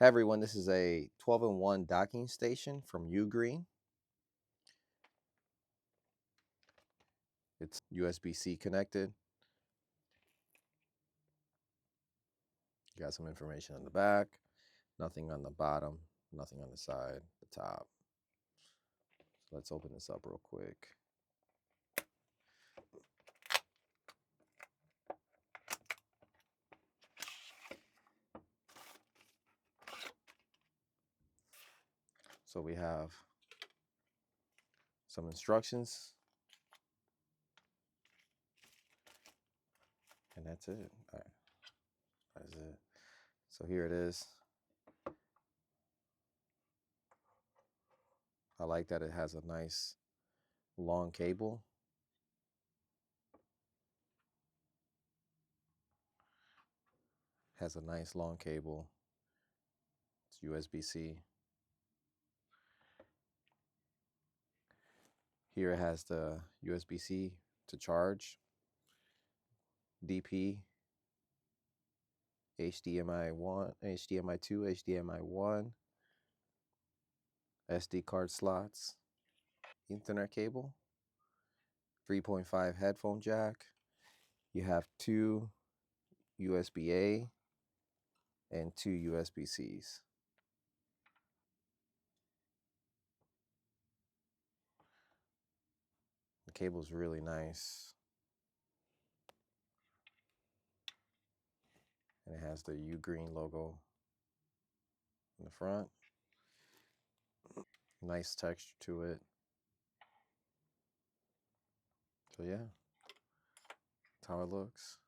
Hey everyone, this is a 12-in-1 docking station from UGREEN. It's USB-C connected. Got some information on the back, nothing on the bottom, nothing on the side, the top. So let's open this up real quick. So we have some instructions, and that's it. All right, that's it. So here it is. I like that it has a nice long cable. Has a nice long cable. It's USB-C. Here it has the USB-C to charge, DP, HDMI 1, HDMI 2, HDMI 1, SD card slots, Ethernet cable, 3.5 headphone jack. You have two USB-A and two USB-Cs. The cable is really nice. And it has the UGREEN logo in the front. Nice texture to it. So yeah, that's how it looks.